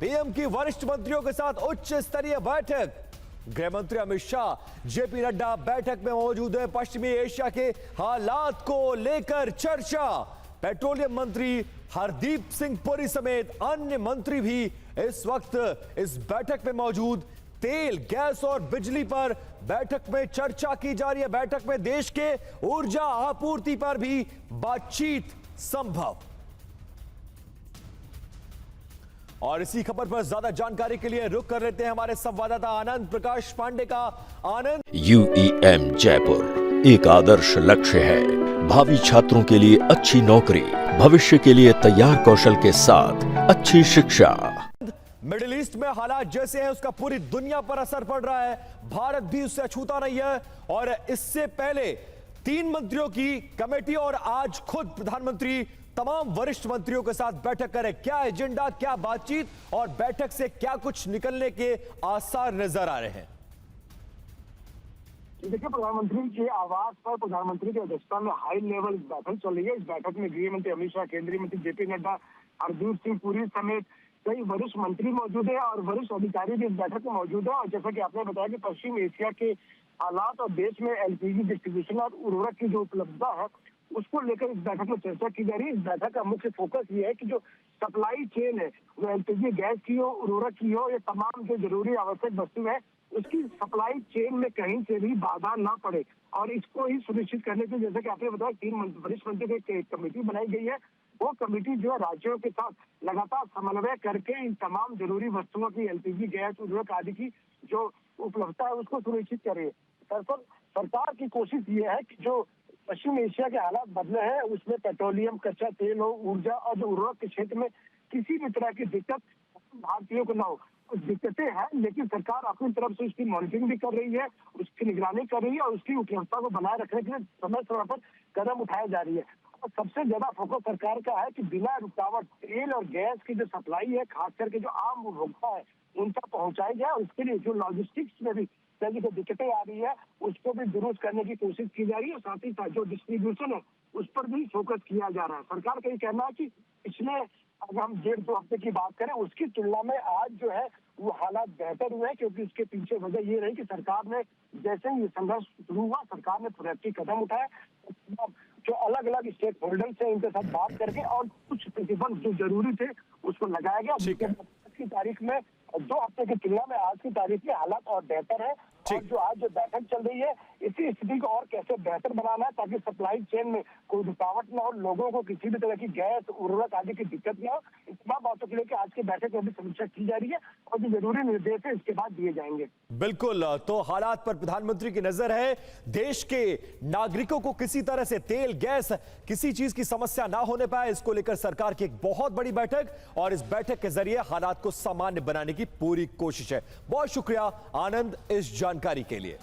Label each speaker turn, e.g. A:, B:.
A: PM की वरिष्ठ मंत्रियों के साथ उच्च स्तरीय बैठक। गृह मंत्री अमित शाह, जेपी नड्डा बैठक में मौजूद है। पश्चिमी एशिया के हालात को लेकर चर्चा। पेट्रोलियम मंत्री हरदीप सिंह पुरी समेत अन्य मंत्री भी इस वक्त इस बैठक में मौजूद। तेल, गैस और बिजली पर बैठक में चर्चा की जा रही है। बैठक में देश के ऊर्जा आपूर्ति पर भी बातचीत संभव। और इसी खबर पर ज्यादा जानकारी के लिए रुक कर लेते हैं हमारे संवाददाता आनंद प्रकाश पांडे का। आनंद।
B: UEM जयपुर एक आदर्श लक्ष्य है। भावी छात्रों के लिए अच्छी नौकरी, भविष्य के लिए तैयार कौशल के साथ अच्छी शिक्षा।
A: मिडिल ईस्ट में हालात जैसे हैं उसका पूरी दुनिया पर असर पड़ रहा है। भारत भी उससे अछूता नहीं है। और इससे पहले 3 मंत्रियों की कमेटी और आज खुद प्रधानमंत्री तमाम वरिष्ठ मंत्रियों के साथ बैठक करें। क्या एजेंडा, क्या बातचीत और बैठक से क्या कुछ निकलने के आसार नजर आ रहे हैं?
C: देखिए, प्रधानमंत्री के आवास पर प्रधानमंत्री की अध्यक्षता में हाई लेवल बैठक चल रही है। इस बैठक में गृह मंत्री अमित शाह, केंद्रीय मंत्री जेपी नड्डा, हरदीप सिंह पुरी समेत कई वरिष्ठ मंत्री मौजूद है और वरिष्ठ अधिकारी भी इस बैठक में मौजूद है। और जैसा कि आपने बताया कि पश्चिम एशिया के हालात और देश में एलपीजी डिस्ट्रीब्यूशन और उर्वरक की जो उपलब्धता है उसको लेकर इस बैठक में चर्चा की जा रही है। इस बैठक का मुख्य फोकस ये है कि जो सप्लाई चेन है, वो एलपीजी गैस की हो, उर्वरक की हो, ये तमाम जो जरूरी आवश्यक वस्तु है उसकी सप्लाई चेन में कहीं से भी बाधा ना पड़े। और इसको ही सुनिश्चित करने के लिए जैसे कि आपने बताया 3 वरिष्ठ मंत्रियों की एक कमेटी बनाई गई है। वो कमेटी जो है राज्यों के साथ लगातार समन्वय करके इन तमाम जरूरी वस्तुओं की, एलपीजी गैस, उर्वरक आदि की जो उपलब्धता है उसको सुनिश्चित करे। दरअसल सरकार की कोशिश ये है कि जो पश्चिम एशिया के हालात बदले हैं उसमें पेट्रोलियम, कच्चा तेल हो, ऊर्जा और जो उर्वरक के क्षेत्र में किसी भी तरह की दिक्कत भारतीयों को न हो। कुछ दिक्कतें हैं लेकिन सरकार अपनी तरफ से उसकी मॉनिटरिंग भी कर रही है, उसकी निगरानी कर रही है और उसकी उपलब्धता को बनाए रखने के लिए समय समय पर कदम उठाई जा रही है। और सबसे ज्यादा फोकस सरकार का है कि बिना रुकावट तेल और गैस की जो सप्लाई है, खास करके जो आम उपभोक्ता है उन तक पहुंचाई जाए। और इसके लिए जो लॉजिस्टिक्स में भी जो दिक्कतें आ रही है उसको भी दुरुस्त करने की कोशिश की जा रही है। साथ ही साथ जो डिस्ट्रीब्यूशन है उस पर भी फोकस किया जा रहा है। सरकार का ये कहना है कि पिछले अगर हम 1.5-2 हफ्ते की बात करें उसकी तुलना में आज जो है वो हालात बेहतर हुए हैं, क्योंकि उसके पीछे वजह ये रही कि सरकार ने जैसे ही संघर्ष शुरू हुआ सरकार ने प्रोएक्टिव कदम उठाए। जो अलग अलग स्टेक होल्डर्स है उनके साथ बात करके और कुछ प्रतिबंध जो जरूरी थे उसको लगाया गया। की तारीख में 2 हफ्ते की तुलना में आज की तारीख में हालात और बेहतर है। और जो आज जो बैठक चल रही है इसी स्थिति को और कैसे बेहतर बनाना है ताकि सप्लाई चेन में कोई रुकावट न हो, लोगों को किसी भी तरह की गैस, उर्वरक आदि की दिक्कत न हो। इस तमाम बातों के लेकर आज की बैठक में भी समीक्षा की जा रही है और जो जरूरी निर्देश है इसके बाद दिए जाएंगे।
A: बिल्कुल, तो हालात पर प्रधानमंत्री की नजर है। देश के नागरिकों को किसी तरह से तेल, गैस, किसी चीज की समस्या ना होने पाए, इसको लेकर सरकार की एक बहुत बड़ी बैठक और इस बैठक के जरिए हालात को सामान्य बनाने की पूरी कोशिश है। बहुत शुक्रिया आनंद इस जानकारी के लिए।